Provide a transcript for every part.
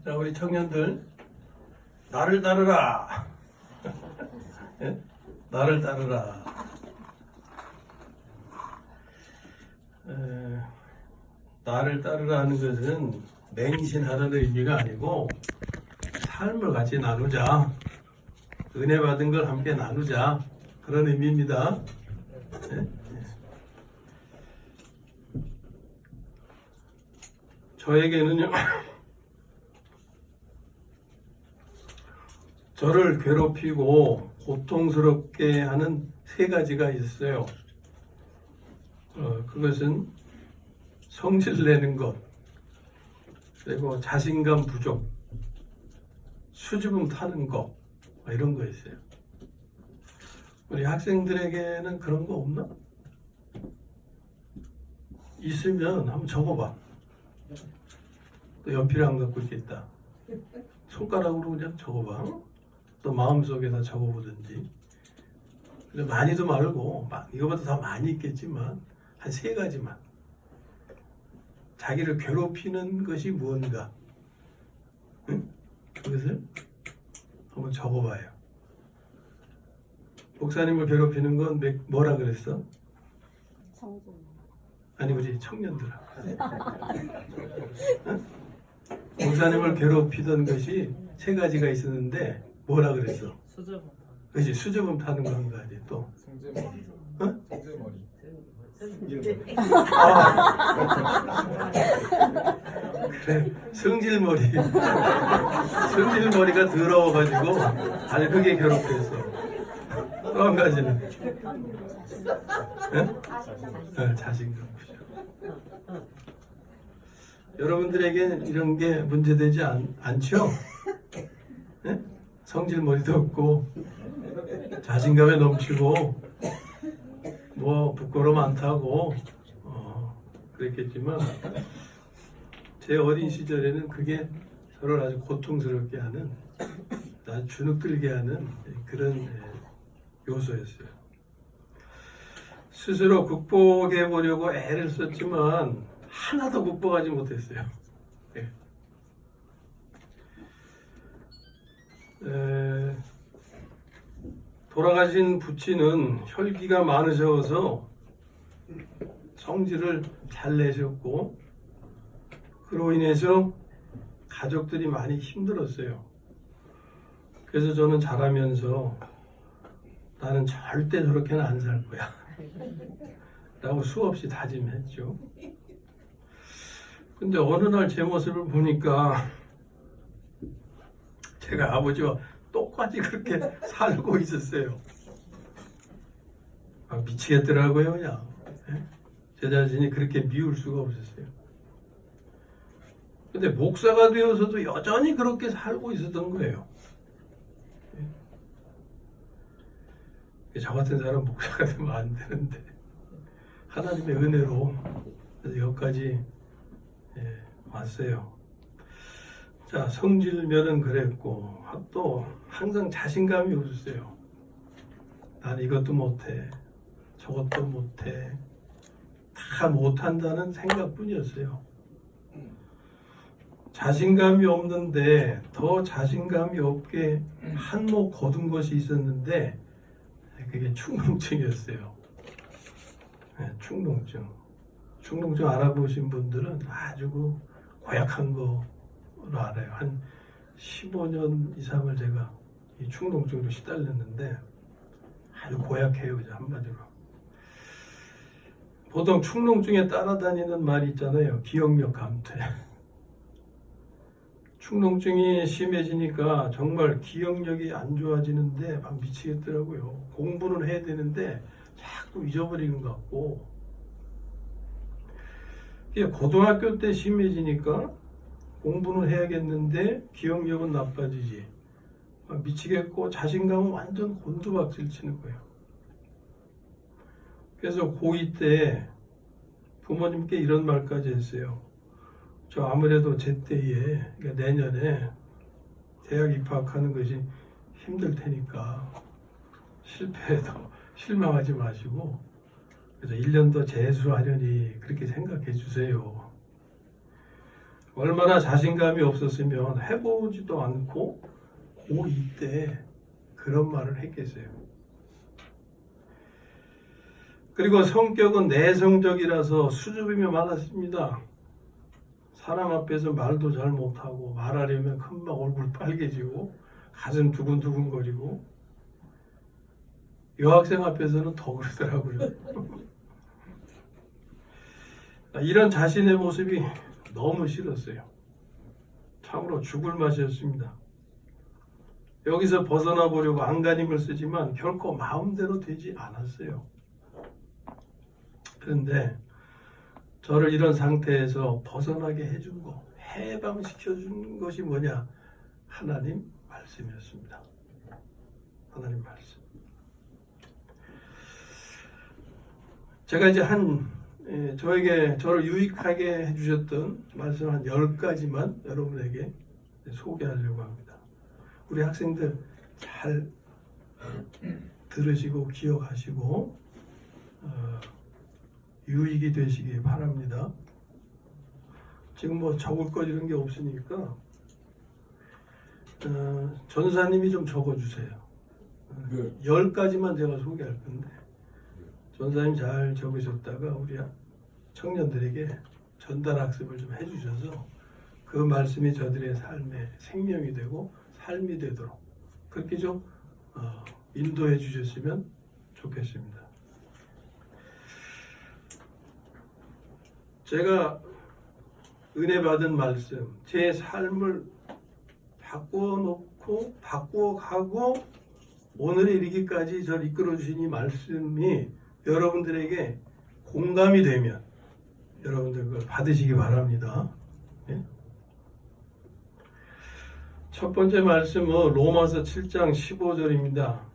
자, 우리 청년들, 나를 따르라. 예? 나를 따르라. 나를 따르라 하는 것은 맹신하라는 의미가 아니고 삶을 같이 나누자. 은혜 받은 걸 함께 나누자. 그런 의미입니다. 예? 저에게는요, 저를 괴롭히고 고통스럽게 하는 세 가지가 있어요. 그것은 성질 내는 것, 그리고 자신감 부족, 수줍음 타는 것, 이런 거 있어요. 우리 학생들에게는 그런 거 없나? 있으면 한번 적어봐. 또 연필 안 갖고 있겠다. 손가락으로 그냥 적어봐. 또 마음속에다 적어보든지. 많이도 말고, 이거보다 더 많이 있겠지만 한 세 가지만. 자기를 괴롭히는 것이 무언가, 응? 그것을 한번 적어봐요. 목사님을 괴롭히는 건 뭐라 그랬어? 성질. 아니, 우리 청년들. 응? 목사님을 괴롭히던 것이 세 가지가 있었는데 뭐라 그랬어? 수줍음. 그렇지, 수줍음 타는 거 한 가지 또. 성질머리. 응? 성질머리. 그래, 승질머리. 승질머리가 더러워가지고 아주 그게 괴롭혔어. 또 한 가지는 응? 자신감 부족. 여러분들에게 이런 게 문제되지 않죠? 네? 성질머리도 없고 자신감에 넘치고 뭐 부끄러움 안 타고 그랬겠지만 제 어린 시절에는 그게 저를 아주 고통스럽게 하는, 아주 주눅들게 하는 그런 요소였어요. 스스로 극복해 보려고 애를 썼지만 하나도 극복하지 못했어요. 네. 돌아가신 부친은 혈기가 많으셔서 성질을 잘 내셨고, 그로 인해서 가족들이 많이 힘들었어요. 그래서 저는 자라면서 나는 절대 저렇게는 안 살 거야 라고 수없이 다짐했죠. 근데 어느 날 제 모습을 보니까 제가 아버지와 똑같이 그렇게 살고 있었어요. 미치겠더라고요, 그냥. 제 자신이 그렇게 미울 수가 없었어요. 근데 목사가 되어서도 여전히 그렇게 살고 있었던 거예요. 저 같은 사람 목사가 되면 안 되는데 하나님의 은혜로 여기까지 왔어요. 자, 성질면은 그랬고, 또 항상 자신감이 없었어요. 난 이것도 못해, 저것도 못해, 다 못한다는 생각뿐이었어요. 자신감이 없는데 더 자신감이 없게 한몫 거둔 것이 있었는데 그게 충동증이었어요. 충동증. 충동증 알아보신 분들은 아주 고약한 거로 알아요. 한 15년 이상을 제가 이 충동증으로 시달렸는데 아주 고약해요, 한마디로. 보통 충동증에 따라다니는 말이 있잖아요. 기억력 감퇴. 충동증이 심해지니까 정말 기억력이 안 좋아지는데 막 미치겠더라고요. 공부는 해야 되는데 자꾸 잊어버리는 것 같고, 고등학교 때 심해지니까 공부는 해야겠는데 기억력은 나빠지지. 막 미치겠고 자신감은 완전 곤두박질 치는 거예요. 그래서 고2 때 부모님께 이런 말까지 했어요. 저 아무래도 제 때에, 그러니까 내년에 대학 입학하는 것이 힘들 테니까 실패해도 실망하지 마시고, 그래서 1년 더 재수하려니 그렇게 생각해 주세요. 얼마나 자신감이 없었으면 해보지도 않고 고2 때 그런 말을 했겠어요. 그리고 성격은 내성적이라서 수줍음이 많았습니다. 사람 앞에서 말도 잘 못하고 말하려면 금방 얼굴 빨개지고 가슴 두근두근거리고 여학생 앞에서는 더 그러더라고요. 이런 자신의 모습이 너무 싫었어요. 참으로 죽을 맛이었습니다. 여기서 벗어나 보려고 안간힘을 쓰지만 결코 마음대로 되지 않았어요. 그런데 저를 이런 상태에서 벗어나게 해준 거, 해방시켜준 것이 뭐냐? 하나님 말씀이었습니다. 하나님 말씀. 제가 이제 저를 유익하게 해주셨던 말씀 한 10가지만 여러분에게 소개하려고 합니다. 우리 학생들 잘 들으시고 기억하시고 유익이 되시기 바랍니다. 지금 뭐 적을 것 이런 게 없으니까 전사님이 좀 적어주세요. 10가지만 제가 소개할 건데 전사님 잘 적으셨다가 우리 청년들에게 전달 학습을 좀 해주셔서 그 말씀이 저들의 삶의 생명이 되고 삶이 되도록 그렇게 좀 인도해 주셨으면 좋겠습니다. 제가 은혜 받은 말씀, 제 삶을 바꾸어가고 오늘에 이르기까지 저를 이끌어 주신 이 말씀이 여러분들에게 공감이 되면 여러분들 그걸 받으시기 바랍니다. 네? 첫 번째 말씀은 로마서 7장 15절입니다.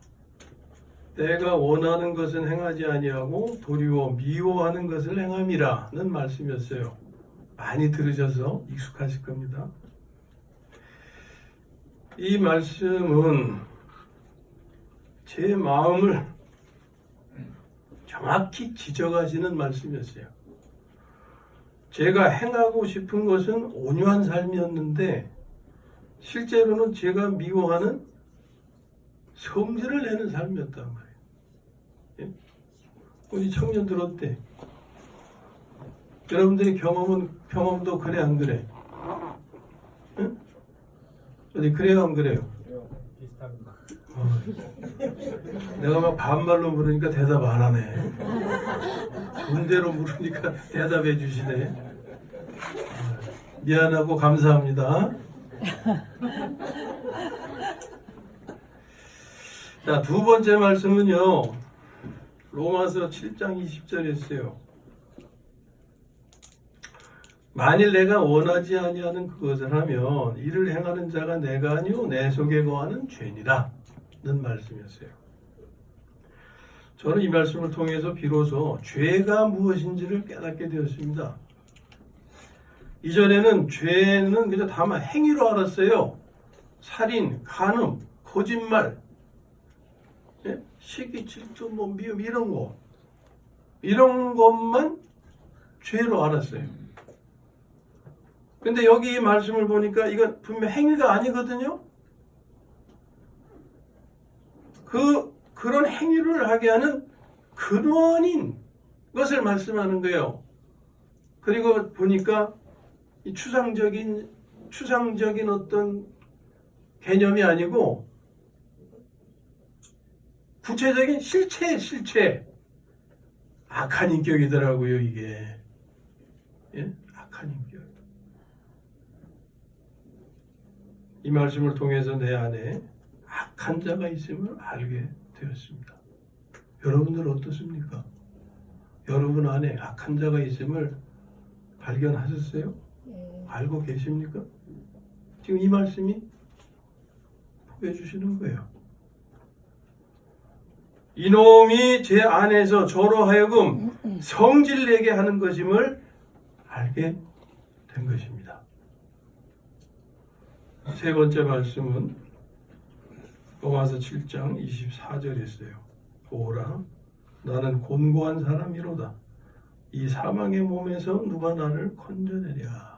내가 원하는 것은 행하지 아니하고 도리어 미워하는 것을 행함이라는 말씀이었어요. 많이 들으셔서 익숙하실 겁니다. 이 말씀은 제 마음을 정확히 지적하시는 말씀이었어요. 제가 행하고 싶은 것은 온유한 삶이었는데 실제로는 제가 미워하는 성질을 내는 삶이었단 말이에요. 예? 우리 청년들 어때? 여러분들의 경험도 그래 안 그래? 응? 어디 그래요 안 그래요? 비슷합니다. 내가 막 반말로 물으니까 대답 안 하네. 존대로 물으니까 대답해 주시네. 미안하고 감사합니다. 자, 두 번째 말씀은요. 로마서 7장 20절에 있어요. 만일 내가 원하지 아니하는 그것을 하면 이를 행하는 자가 내가 아니오 내 속에 거하는 죄니라 는 말씀이었어요. 저는 이 말씀을 통해서 비로소 죄가 무엇인지를 깨닫게 되었습니다. 이전에는 죄는 그저 다만 행위로 알았어요. 살인, 간음, 거짓말, 시기, 질투, 미움 이런 것만 죄로 알았어요. 근데 여기 이 말씀을 보니까 이건 분명 행위가 아니거든요. 그런 행위를 하게 하는 근원인 것을 말씀하는 거예요. 그리고 보니까 이 추상적인 어떤 개념이 아니고 구체적인 실체. 악한 인격이더라고요, 이게. 예? 악한 인격. 이 말씀을 통해서 내 안에 악한 자가 있음을 알게 되었습니다. 여러분들 어떻습니까? 여러분 안에 악한 자가 있음을 발견하셨어요? 네. 알고 계십니까? 지금 이 말씀이 보여주시는 거예요. 이놈이 제 안에서 저로 하여금 성질내게 하는 것임을 알게 된 것입니다. 세 번째 말씀은 로마서 7장 24절에 있어요. 보라, 나는 곤고한 사람이로다. 이 사망의 몸에서 누가 나를 건져내랴.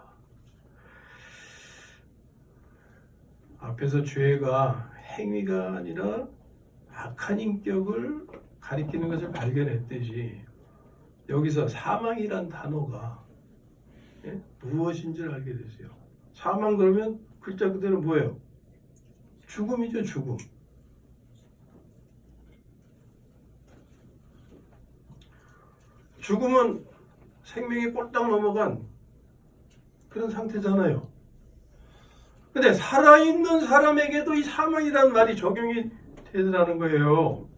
앞에서 죄가 행위가 아니라 악한 인격을 가리키는 것을 발견했듯이 여기서 사망이란 단어가 무엇인지를 알게 됐어요. 사망 그러면 글자 그대로 뭐예요? 죽음이죠, 죽음. 죽음은 생명이 꼴딱 넘어간 그런 상태잖아요. 근데 살아있는 사람에게도 이 사망이라는 말이 적용이 되더라는 거예요.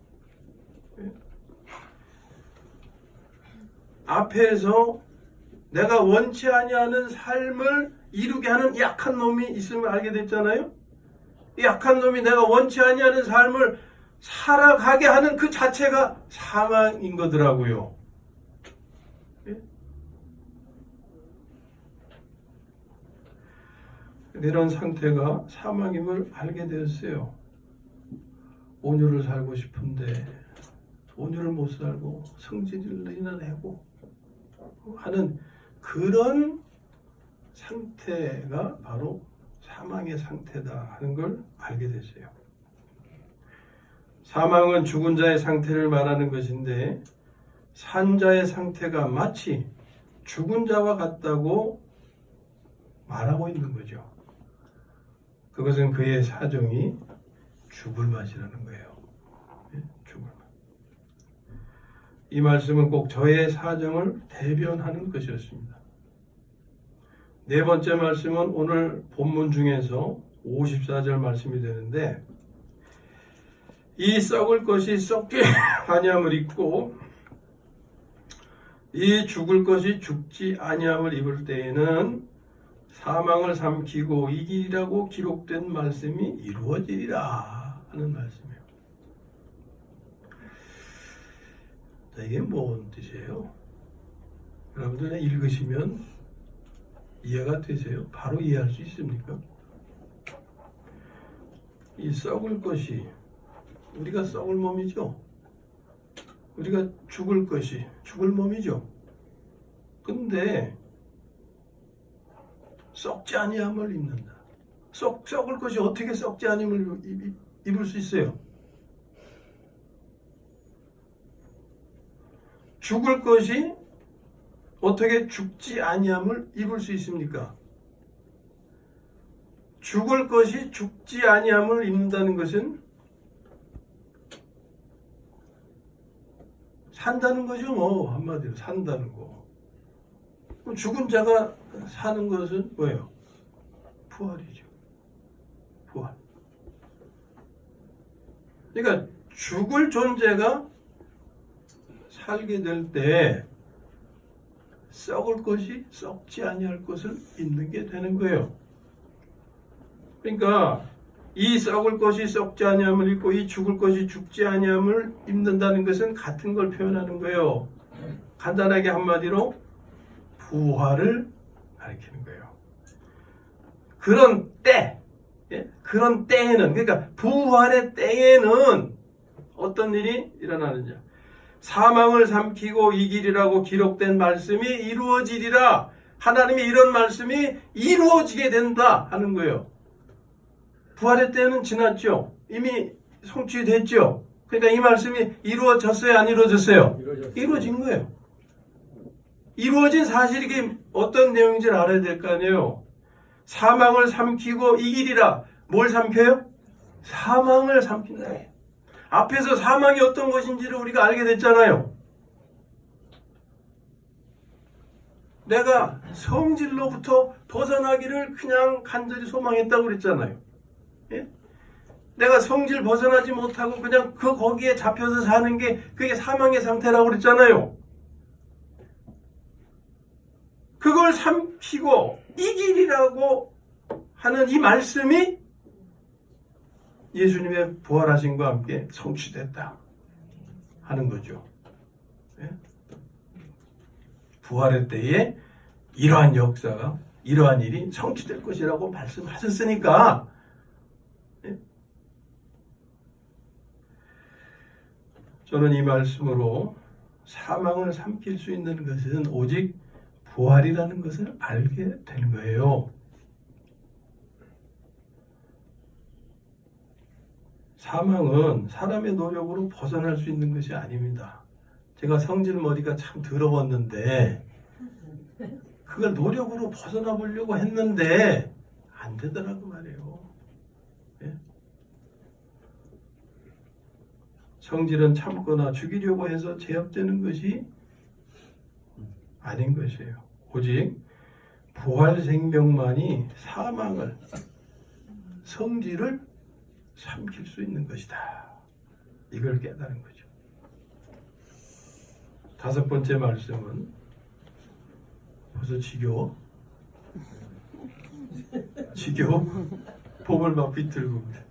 앞에서 내가 원치 아니하는 삶을 이루게 하는 이 악한 놈이 있음을 알게 됐잖아요. 이 악한 놈이 내가 원치 아니하는 삶을 살아가게 하는 그 자체가 사망인 거더라고요. 이런 상태가 사망임을 알게 되었어요. 온유를 살고 싶은데 온유를 못 살고 성질을 내고 하는 그런 상태가 바로 사망의 상태다 하는 걸 알게 됐어요. 사망은 죽은 자의 상태를 말하는 것인데 산 자의 상태가 마치 죽은 자와 같다고 말하고 있는 거죠. 그것은 그의 사정이 죽을 맛이라는 거예요. 죽을 맛. 이 말씀은 꼭 저의 사정을 대변하는 것이었습니다. 네 번째 말씀은 오늘 본문 중에서 54절 말씀이 되는데 이 썩을 것이 썩지 아니함을 입고 이 죽을 것이 죽지 아니함을 입을 때에는 사망을 삼키고 이기리라고 기록된 말씀이 이루어지리라 하는 말씀이에요. 자, 이게 뭔 뜻이에요? 여러분들 읽으시면 이해가 되세요? 바로 이해할 수 있습니까? 이 썩을 것이 우리가 썩을 몸이죠. 우리가 죽을 것이 죽을 몸이죠. 근데 썩지 아니함을 입는다. 썩을 것이 어떻게 썩지 아니함을 입을 수 있어요? 죽을 것이 어떻게 죽지 아니함을 입을 수 있습니까? 죽을 것이 죽지 아니함을 입는다는 것은 산다는 거죠. 뭐 한마디로 산다는 거. 죽은 자가 사는 것은 뭐예요? 부활이죠. 부활. 그러니까 죽을 존재가 살게 될 때 썩을 것이 썩지 아니할 것을 입는 게 되는 거예요. 그러니까 이 썩을 것이 썩지 아니함을 입고 이 죽을 것이 죽지 아니함을 입는다는 것은 같은 걸 표현하는 거예요. 간단하게 한마디로 부활을 가리키는 거예요. 그런 때, 그런 때에는, 그러니까 부활의 때에는 어떤 일이 일어나느냐? 사망을 삼키고 이기리라고 기록된 말씀이 이루어지리라. 하나님이 이런 말씀이 이루어지게 된다 하는 거예요. 부활의 때는 지났죠. 이미 성취됐죠. 그러니까 이 말씀이 이루어졌어요, 안 이루어졌어요? 이루어진 거예요. 이루어진 사실이 이게 어떤 내용인지를 알아야 될 거 아니에요. 사망을 삼키고 이기리라. 뭘 삼켜요? 사망을 삼킨다. 앞에서 사망이 어떤 것인지를 우리가 알게 됐잖아요. 내가 성질로부터 벗어나기를 그냥 간절히 소망했다고 그랬잖아요. 예? 내가 성질 벗어나지 못하고 그냥 거기에 잡혀서 사는 게 그게 사망의 상태라고 그랬잖아요. 그걸 삼키고 이기리라고 하는 이 말씀이 예수님의 부활하심과 함께 성취됐다 하는 거죠. 예? 부활의 때에 이러한 역사가, 이러한 일이 성취될 것이라고 말씀하셨으니까 예? 저는 이 말씀으로 사망을 삼킬 수 있는 것은 오직 부활이라는 것을 알게 되는 거예요. 사망은 사람의 노력으로 벗어날 수 있는 것이 아닙니다. 제가 성질머리가 참 더러웠는데 그걸 노력으로 벗어나 보려고 했는데 안 되더라고 말이에요. 예? 성질은 참거나 죽이려고 해서 제압되는 것이 아닌 것이에요. 오직 부활 생명만이 사망을, 성질을 삼킬 수 있는 것이다. 이걸 깨달은 거죠. 다섯 번째 말씀은 벌써 지겨워? 복을 막 비틀고 그래.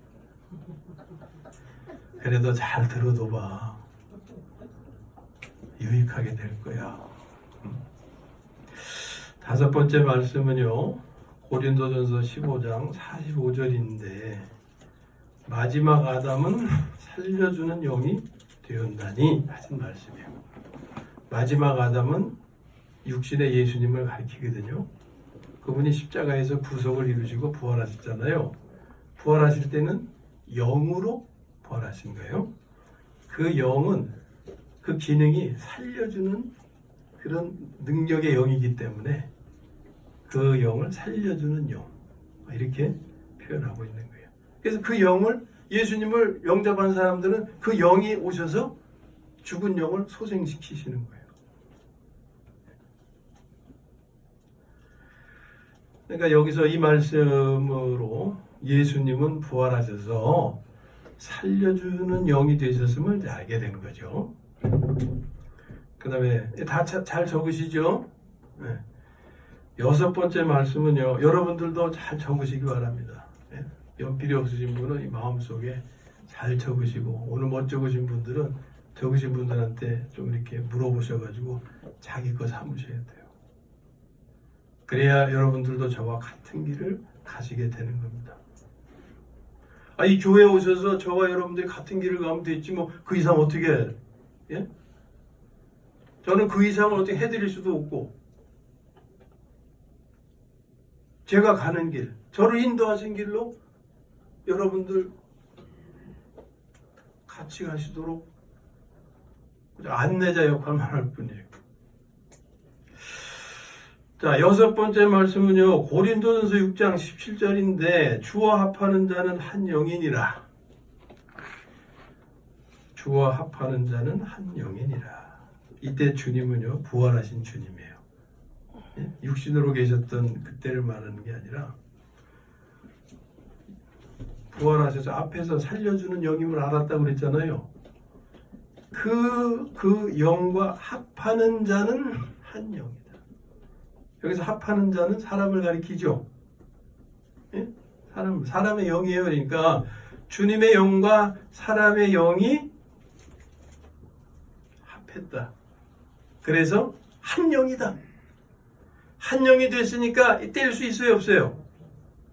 그래도 잘 들어도 봐. 유익하게 될 거야. 다섯 번째 말씀은요, 고린도전서 15장 45절인데 마지막 아담은 살려주는 영이 되었나니 하신 말씀이에요. 마지막 아담은 육신의 예수님을 가리키거든요. 그분이 십자가에서 구속을 이루시고 부활하셨잖아요. 부활하실 때는 영으로 부활하신 거예요. 그 영은, 그 기능이 살려주는 그런 능력의 영이기 때문에 그 영을 살려주는 영, 이렇게 표현하고 있는 거예요. 그래서 그 영을, 예수님을 영접한 사람들은 그 영이 오셔서 죽은 영을 소생시키시는 거예요. 그러니까 여기서 이 말씀으로 예수님은 부활하셔서 살려주는 영이 되셨음을 알게 된 거죠. 그 다음에 다 잘 적으시죠? 네. 여섯 번째 말씀은요, 여러분들도 잘 적으시기 바랍니다. 네. 연필이 없으신 분은 이 마음속에 잘 적으시고, 오늘 못 적으신 분들은 적으신 분들한테 좀 이렇게 물어보셔가지고 자기 거 삼으셔야 돼요. 그래야 여러분들도 저와 같은 길을 가시게 되는 겁니다. 이 교회에 오셔서 저와 여러분들이 같은 길을 가면 됐지 뭐 그 이상 어떻게 해? 예? 저는 그 이상을 어떻게 해드릴 수도 없고, 제가 가는 길, 저를 인도하신 길로 여러분들 같이 가시도록 안내자 역할만 할 뿐이에요. 자, 여섯 번째 말씀은요, 고린도전서 6장 17절인데 주와 합하는 자는 한 영이니라. 주와 합하는 자는 한 영이니라. 이때 주님은요, 부활하신 주님이에요. 예? 육신으로 계셨던 그때를 말하는 게 아니라 부활하셔서 앞에서 살려주는 영임을 알았다고 그랬잖아요. 그 영과 합하는 자는 한 영이다. 여기서 합하는 자는 사람을 가리키죠. 예? 사람의 영이에요. 그러니까 주님의 영과 사람의 영이 합했다. 그래서 한 영이다. 한 영이 됐으니까 뗄 수 있어요, 없어요?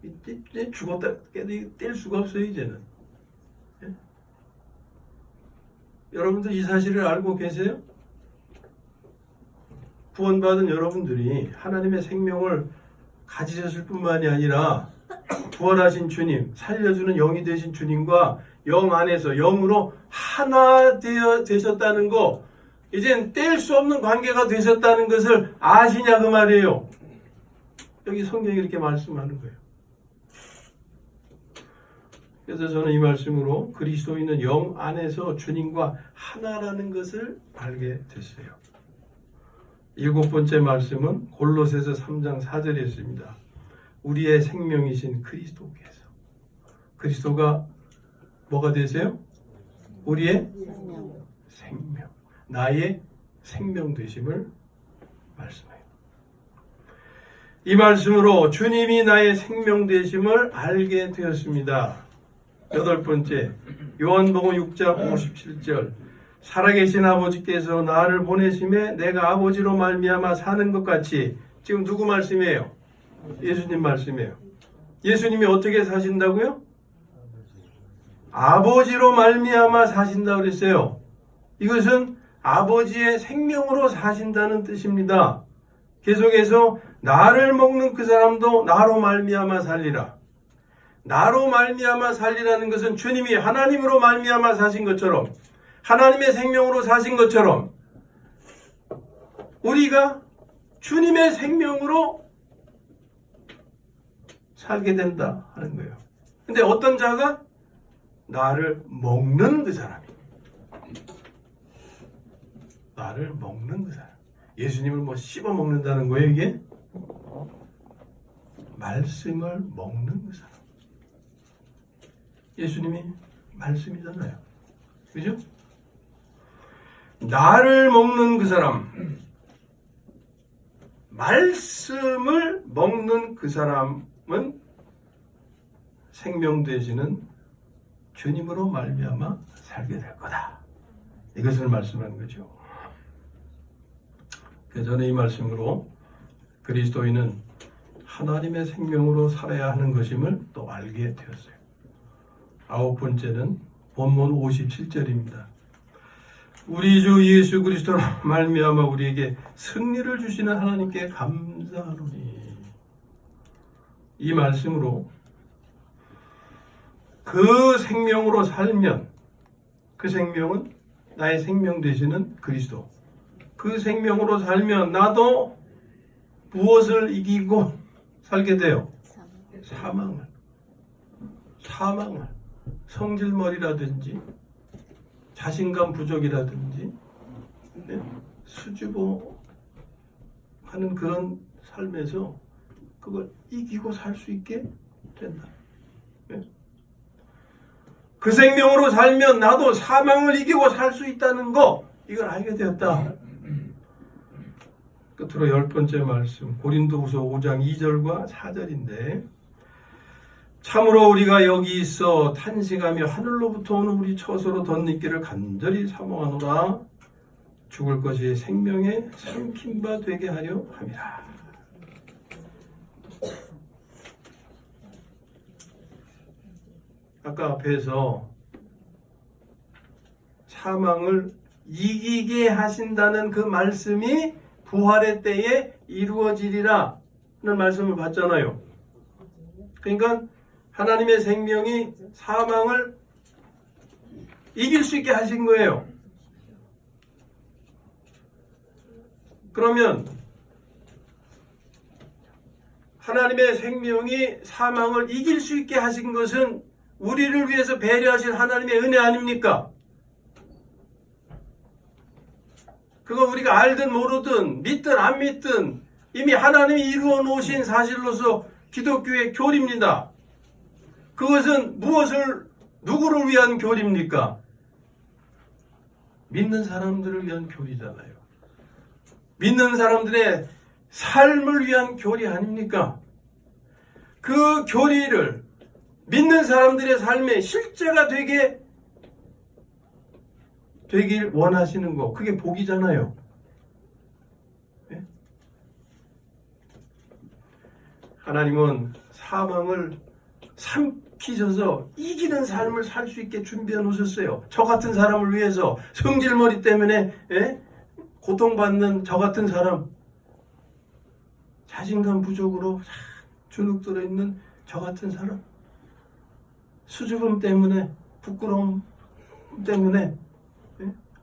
이제 죽었다 깨도 뗄 수가 없어요, 이제는. 예? 여러분들 이 사실을 알고 계세요? 구원받은 여러분들이 하나님의 생명을 가지셨을 뿐만이 아니라 부활하신 주님, 살려주는 영이 되신 주님과 영 안에서 영으로 하나 되셨다는 거, 이젠 뗄 수 없는 관계가 되셨다는 것을 아시냐 그 말이에요. 여기 성경이 이렇게 말씀하는 거예요. 그래서 저는 이 말씀으로 그리스도인은 영 안에서 주님과 하나라는 것을 알게 됐어요. 일곱 번째 말씀은 골로새서 3장 4절에 있습니다. 우리의 생명이신 그리스도께서. 그리스도가 뭐가 되세요? 우리의 생명. 나의 생명 되심을 말씀해요. 이 말씀으로 주님이 나의 생명 되심을 알게 되었습니다. 여덟 번째, 요한복음 6장 57절. 살아계신 아버지께서 나를 보내심에 내가 아버지로 말미암아 사는 것 같이. 지금 누구 말씀이에요? 예수님 말씀이에요. 예수님이 어떻게 사신다고요? 아버지로 말미암아 사신다고 그랬어요. 이것은 아버지의 생명으로 사신다는 뜻입니다. 계속해서 나를 먹는 그 사람도 나로 말미암아 살리라. 나로 말미암아 살리라는 것은 주님이 하나님으로 말미암아 사신 것처럼, 하나님의 생명으로 사신 것처럼 우리가 주님의 생명으로 살게 된다 하는 거예요. 근데 어떤 자가? 나를 먹는 그 사람이. 나를 먹는 그 사람. 예수님을 뭐 씹어 먹는다는 거예요, 이게? 말씀을 먹는 그 사람. 예수님이 말씀이잖아요. 그죠? 나를 먹는 그 사람. 말씀을 먹는 그 사람은 생명 되시는 주님으로 말미암아 살게 될 거다. 이것을 말씀하는 거죠. 그래서 저는 이 말씀으로 그리스도인은 하나님의 생명으로 살아야 하는 것임을 또 알게 되었어요. 아홉 번째는 본문 57절입니다. 우리 주 예수 그리스도로 말미암아 우리에게 승리를 주시는 하나님께 감사하노니. 이 말씀으로 그 생명으로 살면, 그 생명은 나의 생명 되시는 그리스도, 그 생명으로 살면 나도 무엇을 이기고 살게 돼요? 사망을. 성질머리라든지 자신감 부족이라든지 수줍어하는 그런 삶에서 그걸 이기고 살 수 있게 된다. 그 생명으로 살면 나도 사망을 이기고 살 수 있다는 거, 이걸 알게 되었다. 끝으로 10번째 말씀, 고린도후서 5장 2절과 4절인데, 참으로 우리가 여기 있어 탄식하며 하늘로부터 오는 우리 처소로 덧입기를 간절히 사모하노라. 죽을 것이 생명에 삼킨 바 되게 하려 함이라. 아까 앞에서 사망을 이기게 하신다는 그 말씀이 부활의 때에 이루어지리라 는 말씀을 봤잖아요. 그러니까 하나님의 생명이 사망을 이길 수 있게 하신 거예요. 그러면 하나님의 생명이 사망을 이길 수 있게 하신 것은 우리를 위해서 배려하신 하나님의 은혜 아닙니까? 그거 우리가 알든 모르든 믿든 안 믿든 이미 하나님이 이루어 놓으신 사실로서 기독교의 교리입니다. 그것은 누구를 위한 교리입니까? 믿는 사람들을 위한 교리잖아요. 믿는 사람들의 삶을 위한 교리 아닙니까? 그 교리를 믿는 사람들의 삶에 실제가 되길 원하시는 거, 그게 복이잖아요. 네? 하나님은 사망을 삼키셔서 이기는 삶을 살 수 있게 준비해 놓으셨어요. 저 같은 사람을 위해서, 성질머리 때문에 고통받는 저 같은 사람, 자신감 부족으로 주눅 들어있는 저 같은 사람, 수줍음 때문에, 부끄러움 때문에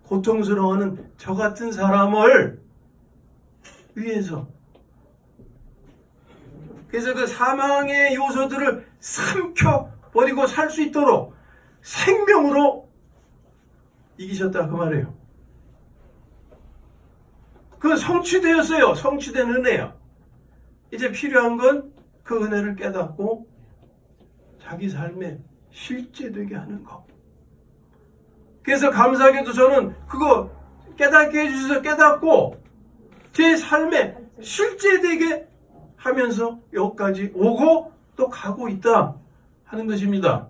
고통스러워하는 저 같은 사람을 위해서, 그래서 그 사망의 요소들을 삼켜버리고 살 수 있도록 생명으로 이기셨다 그 말이에요. 그 성취되었어요. 성취된 은혜야. 이제 필요한 건 그 은혜를 깨닫고 자기 삶에 실제되게 하는 거. 그래서 감사하게도 저는 그거 깨닫게 해주셔서 깨닫고 제 삶에 실제되게 하면서 여기까지 오고 또 가고 있다 하는 것입니다.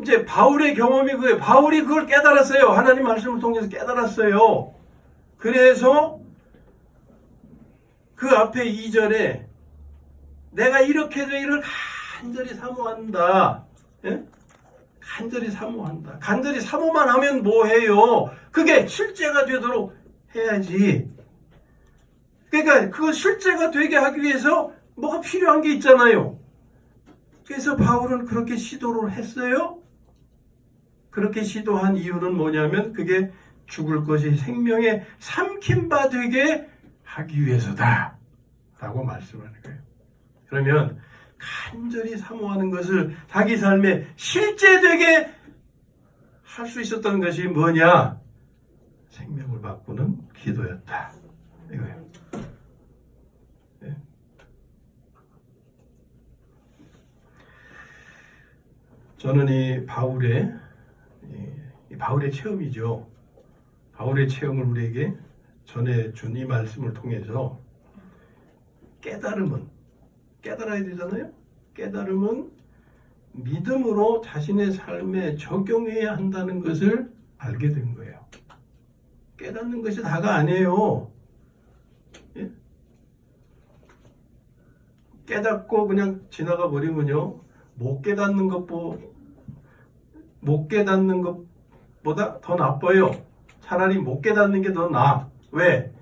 이제 바울의 경험이 그거예요. 바울이 그걸 깨달았어요. 하나님 말씀을 통해서 깨달았어요. 그래서 그 앞에 2절에 내가 이렇게 되기를 간절히 사모한다. 예? 간절히 사모한다. 간절히 사모만 하면 뭐해요? 그게 실제가 되도록 해야지. 그러니까 그 실제가 되게 하기 위해서 뭐가 필요한 게 있잖아요. 그래서 바울은 그렇게 시도를 했어요. 그렇게 시도한 이유는 뭐냐면 그게 죽을 것이 생명에 삼킨 바 되게 하기 위해서다 라고 말씀하는 거예요. 그러면 간절히 사모하는 것을 자기 삶에 실제되게 할 수 있었던 것이 뭐냐? 생명을 바꾸는 기도였다. 이거예요. 네. 저는 이 바울의 체험이죠. 바울의 체험을 우리에게 전해준 이 말씀을 통해서 깨달아야 되잖아요. 깨달음은 믿음으로 자신의 삶에 적용해야 한다는 것을 알게 된 거예요. 깨닫는 것이 다가 아니에요. 예? 깨닫고 그냥 지나가 버리면요, 못 깨닫는 것보다 더 나빠요. 차라리 못 깨닫는 게 더 나아. 왜?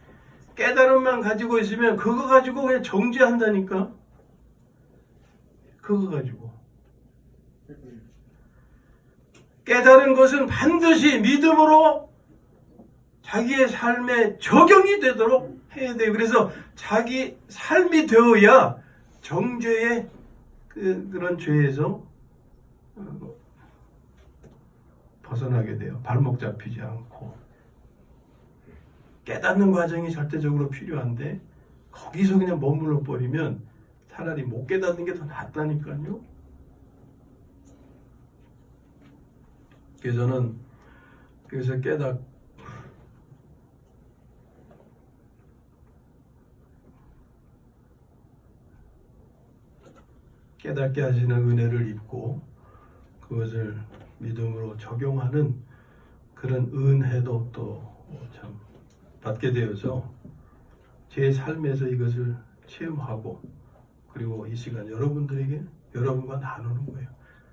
깨달음만 가지고 있으면 그거 가지고 그냥 정죄한다니까. 그거 가지고. 깨달은 것은 반드시 믿음으로 자기의 삶에 적용이 되도록 해야 돼요. 그래서 자기 삶이 되어야 정죄의 그런 죄에서 벗어나게 돼요. 발목 잡히지 않고. 깨닫는 과정이 절대적으로 필요한데 거기서 그냥 머물러 버리면 차라리 못 깨닫는 게 더 낫다니까요. 그래서 저는 깨닫게 하시는 은혜를 입고 그것을 믿음으로 적용하는 그런 은혜도 또 참 받게 되어서 제 삶에서 이것을 체험하고 그리고 이 시간 여러분과 나누는 거예요.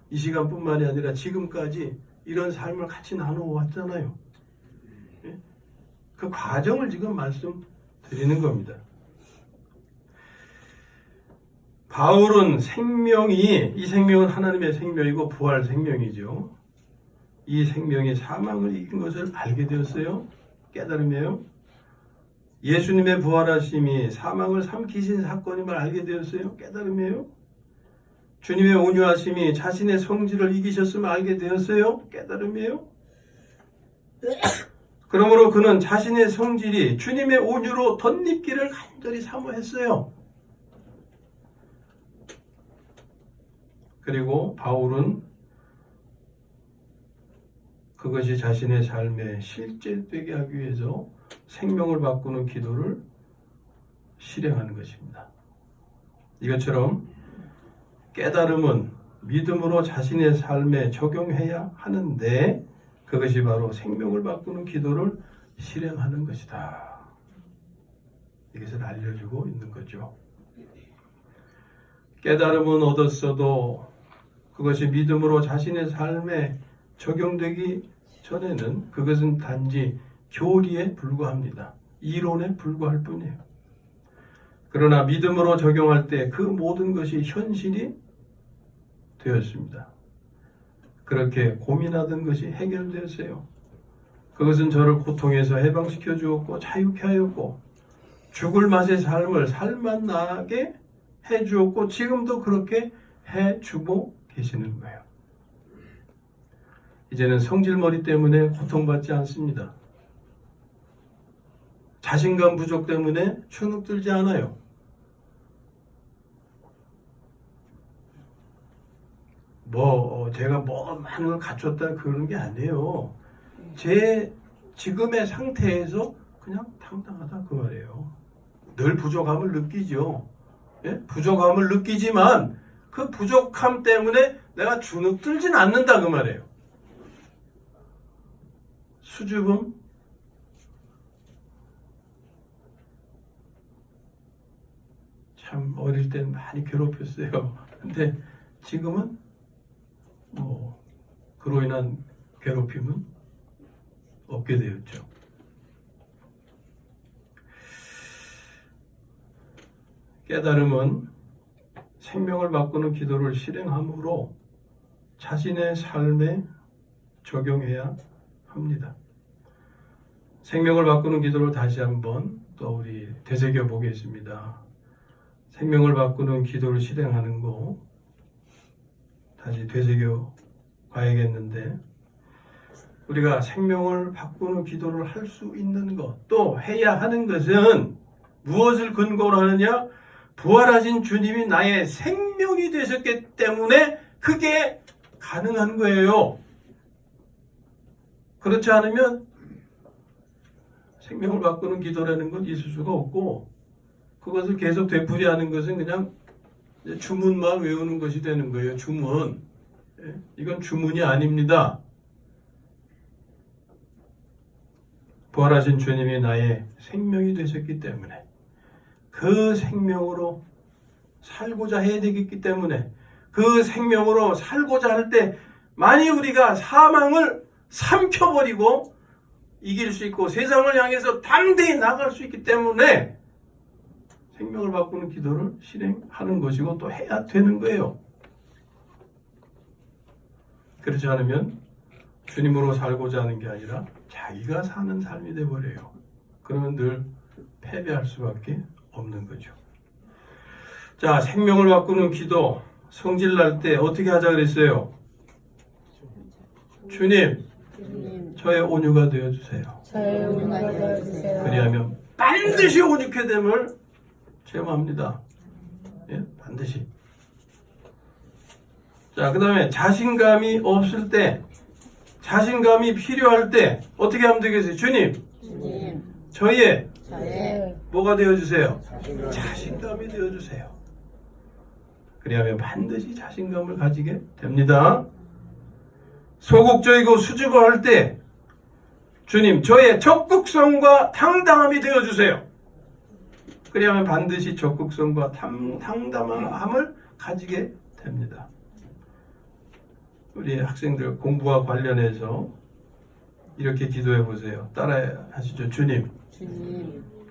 이 시간뿐만이 아니라 지금까지 이런 삶을 같이 나누어왔잖아요. 예? 그 과정을 지금 말씀드리는 겁니다. 바울은 이 생명은 하나님의 생명이고 부활 생명이죠. 이 생명이 사망을 이긴 것을 알게 되었어요. 깨달음이에요. 예수님의 부활하심이 사망을 삼키신 사건임을 알게 되었어요. 깨달음이에요. 주님의 온유하심이 자신의 성질을 이기셨음을 알게 되었어요. 깨달음이에요. 그러므로 그는 자신의 성질이 주님의 온유로 덧입기를 간절히 사모했어요. 그리고 바울은 그것이 자신의 삶에 실제되게 하기 위해서 생명을 바꾸는 기도를 실행하는 것입니다. 이것처럼 깨달음은 믿음으로 자신의 삶에 적용해야 하는데 그것이 바로 생명을 바꾸는 기도를 실행하는 것이다. 이것을 알려주고 있는 거죠. 깨달음은 얻었어도 그것이 믿음으로 자신의 삶에 적용되기 전에는 그것은 단지 교리에 불과합니다. 이론에 불과할 뿐이에요. 그러나 믿음으로 적용할 때 그 모든 것이 현실이 되었습니다. 그렇게 고민하던 것이 해결되었어요. 그것은 저를 고통에서 해방시켜 주었고 자유케 하였고 죽을 맛의 삶을 살맛나게 해 주었고 지금도 그렇게 해 주고 계시는 거예요. 이제는 성질머리 때문에 고통받지 않습니다. 자신감 부족 때문에 주눅들지 않아요. 제가 많은 걸 갖췄다 그러는 게 아니에요. 제 지금의 상태에서 그냥 당당하다 그 말이에요. 늘 부족함을 느끼죠. 예? 부족함을 느끼지만 그 부족함 때문에 내가 주눅들진 않는다 그 말이에요. 수줍음, 참 어릴 땐 많이 괴롭혔어요. 근데 지금은 그로 인한 괴롭힘은 없게 되었죠. 깨달음은 생명을 바꾸는 기도를 실행함으로 자신의 삶에 적용해야 합니다. 생명을 바꾸는 기도를 다시 한번 또 우리 되새겨 보겠습니다. 생명을 바꾸는 기도를 실행하는 거 다시 되새겨 봐야겠는데, 우리가 생명을 바꾸는 기도를 할 수 있는 것, 또 해야 하는 것은 무엇을 근거로 하느냐? 부활하신 주님이 나의 생명이 되셨기 때문에 그게 가능한 거예요. 그렇지 않으면 생명을 바꾸는 기도라는 건 있을 수가 없고, 그것을 계속 되풀이하는 것은 그냥 주문만 외우는 것이 되는 거예요. 주문. 이건 주문이 아닙니다. 부활하신 주님이 나의 생명이 되셨기 때문에, 그 생명으로 살고자 해야 되기 때문에, 그 생명으로 살고자 할 때 만일 우리가 사망을 삼켜버리고 이길 수 있고 세상을 향해서 담대히 나갈 수 있기 때문에 생명을 바꾸는 기도를 실행하는 것이고 또 해야 되는 거예요. 그렇지 않으면 주님으로 살고자 하는 게 아니라 자기가 사는 삶이 되어버려요. 그러면 늘 패배할 수밖에 없는 거죠. 자, 생명을 바꾸는 기도 성질 날 때 어떻게 하자 그랬어요? 주님, 저의 온유가 되어주세요. 저의 온유가 되어주세요. 그리하면 반드시 온유케 됨을 체험합니다. 예? 반드시. 자, 그 다음에 자신감이 없을 때, 자신감이 필요할 때 어떻게 하면 되겠어요? 주님, 저의 뭐가 되어주세요? 자신감이 되어주세요. 그리하면 반드시 자신감을 가지게 됩니다. 소극적이고 수줍어할 때 주님, 저의 적극성과 당당함이 되어주세요. 그리하면 반드시 적극성과 당당함을 가지게 됩니다. 우리 학생들 공부와 관련해서 이렇게 기도해 보세요. 따라 하시죠. 주님,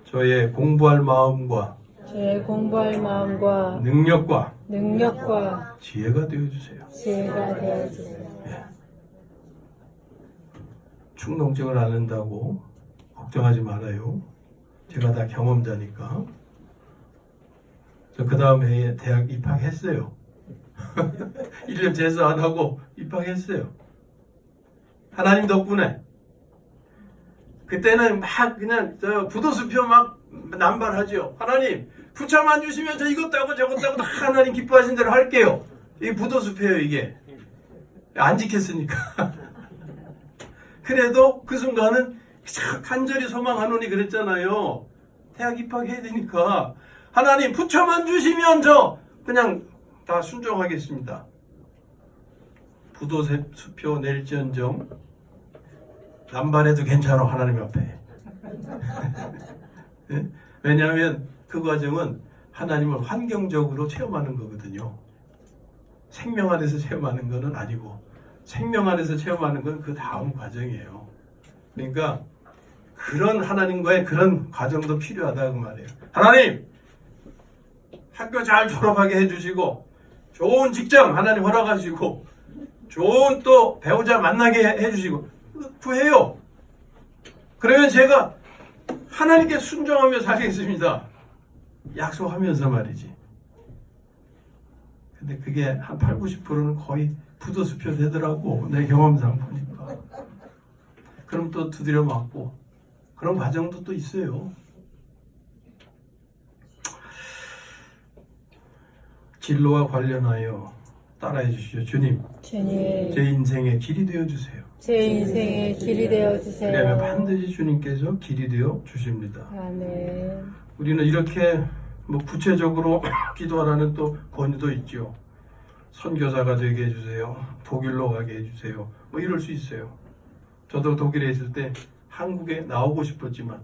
저의 공부할 마음과 능력과 지혜가 되어주세요. 예. 충동적을 앓는다고 걱정하지 말아요. 제가 다 경험자니까. 저 그 다음 해에 대학 입학했어요. 1년 재수 안 하고 입학했어요. 하나님 덕분에. 그때는 막 그냥 저 부도수표 막 남발하죠. 하나님 부처만 주시면 저 이것도 하고 저것도 하고 다 하나님 기뻐하신 대로 할게요. 이게 부도수표예요. 이게 안 지켰으니까. 그래도 그 순간은 간절히 소망하노니 그랬잖아요. 대학 입학해야 되니까 하나님 부처만 주시면 저 그냥 다 순종하겠습니다. 부도수표 낼지언정 남발해도 괜찮아 하나님 앞에. 네? 왜냐하면 그 과정은 하나님을 환경적으로 체험하는 거거든요. 생명 안에서 체험하는 거는 아니고 생명 안에서 체험하는 건 그 다음 과정이에요. 그러니까 그런 하나님과의 그런 과정도 필요하다고 말해요. 하나님 학교 잘 졸업하게 해주시고 좋은 직장 하나님 허락하시고 좋은 또 배우자 만나게 해주시고 구해요. 그러면 제가 하나님께 순종하며 살겠습니다. 약속하면서 말이지. 근데 그게 한 8, 90%는 거의 부도수표 되더라고. 내 경험상 보니까. 그럼 또 두드려 맞고 그런 과정도 또 있어요. 진로와 관련하여 따라해 주시죠. 주님, 제 인생의 길이 되어주세요. 그러면 반드시 주님께서 길이 되어 주십니다. 아멘. 우리는 이렇게 뭐 구체적으로 기도하라는 또 권유도 있죠. 선교사가 되게 해주세요. 독일로 가게 해주세요. 뭐 이럴 수 있어요. 저도 독일에 있을 때 한국에 나오고 싶었지만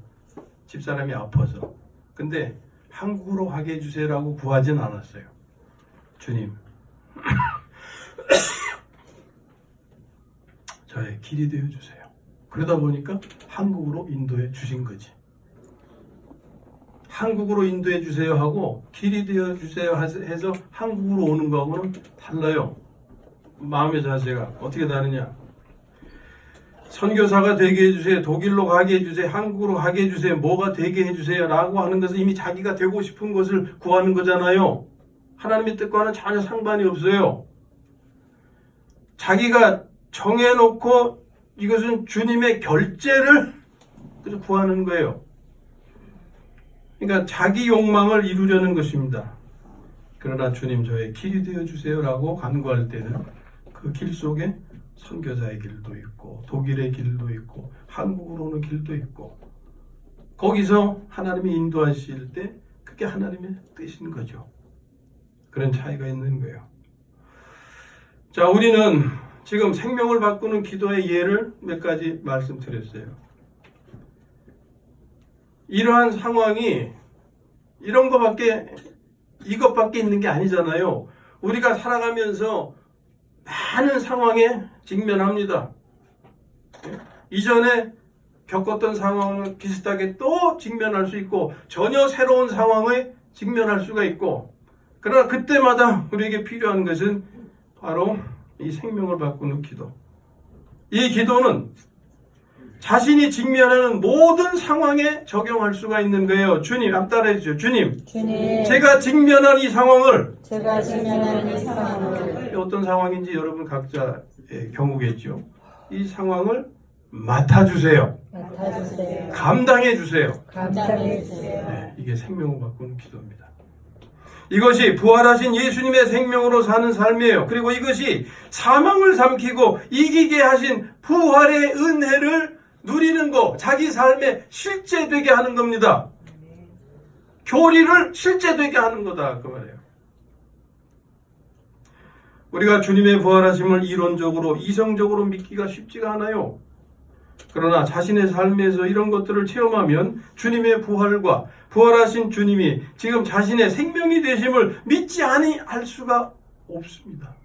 집사람이 아파서. 근데 한국으로 가게 해주세요라고 구하진 않았어요. 주님, 저의 길이 되어주세요. 그러다 보니까 한국으로 인도해 주신 거지. 한국으로 인도해 주세요 하고 길이 되어 주세요 해서 한국으로 오는 거하고는 달라요. 마음의 자세가 어떻게 다르냐? 선교사가 되게 해주세요. 독일로 가게 해주세요. 한국으로 가게 해주세요. 뭐가 되게 해주세요. 라고 하는 것은 이미 자기가 되고 싶은 것을 구하는 거잖아요. 하나님의 뜻과는 전혀 상관이 없어요. 자기가 정해놓고 이것은 주님의 결제를 구하는 거예요. 그러니까 자기 욕망을 이루려는 것입니다. 그러나 주님 저의 길이 되어주세요 라고 간구할 때는 그 길 속에 선교사의 길도 있고 독일의 길도 있고 한국으로 오는 길도 있고 거기서 하나님이 인도하실 때 그게 하나님의 뜻인 거죠. 그런 차이가 있는 거예요. 자, 우리는 지금 생명을 바꾸는 기도의 예를 몇 가지 말씀드렸어요. 이러한 상황이 이것밖에 있는 게 아니잖아요. 우리가 살아가면서 많은 상황에 직면합니다. 이전에 겪었던 상황을 비슷하게 또 직면할 수 있고 전혀 새로운 상황에 직면할 수가 있고 그러나 그때마다 우리에게 필요한 것은 바로 이 생명을 바꾸는 기도. 이 기도는 자신이 직면하는 모든 상황에 적용할 수가 있는 거예요. 주님, 앞따라 해주세요. 주님, 제가 직면한 이 상황을 어떤 상황인지 여러분 각자의 경우겠죠. 이 상황을 맡아주세요. 감당해주세요. 네, 이게 생명을 바꾸는 기도입니다. 이것이 부활하신 예수님의 생명으로 사는 삶이에요. 그리고 이것이 사망을 삼키고 이기게 하신 부활의 은혜를 누리는 거, 자기 삶에 실제되게 하는 겁니다. 교리를 실제되게 하는 거다 그 말이에요. 우리가 주님의 부활하심을 이론적으로 이성적으로 믿기가 쉽지가 않아요. 그러나 자신의 삶에서 이런 것들을 체험하면 주님의 부활과 부활하신 주님이 지금 자신의 생명이 되심을 믿지 아니할 수가 없습니다.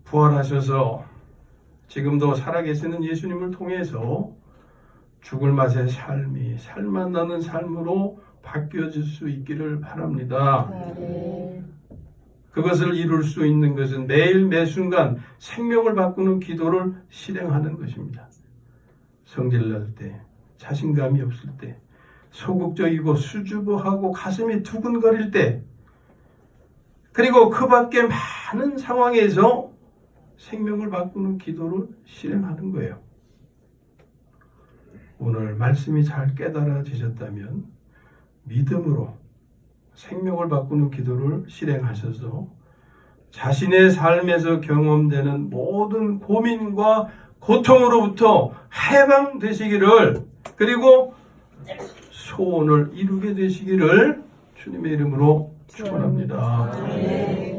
부활하셔서 지금도 살아계시는 예수님을 통해서 죽을 맛의 삶이 살맛 나는 삶으로 바뀌어질 수 있기를 바랍니다. 그것을 이룰 수 있는 것은 매일 매순간 생명을 바꾸는 기도를 실행하는 것입니다. 성질날 때, 자신감이 없을 때, 소극적이고 수줍어하고 가슴이 두근거릴 때, 그리고 그 밖에 많은 상황에서 생명을 바꾸는 기도를 실행하는 거예요. 오늘 말씀이 잘 깨달아지셨다면 믿음으로 생명을 바꾸는 기도를 실행하셔서 자신의 삶에서 경험되는 모든 고민과 고통으로부터 해방되시기를 그리고 소원을 이루게 되시기를 주님의 이름으로 축원합니다.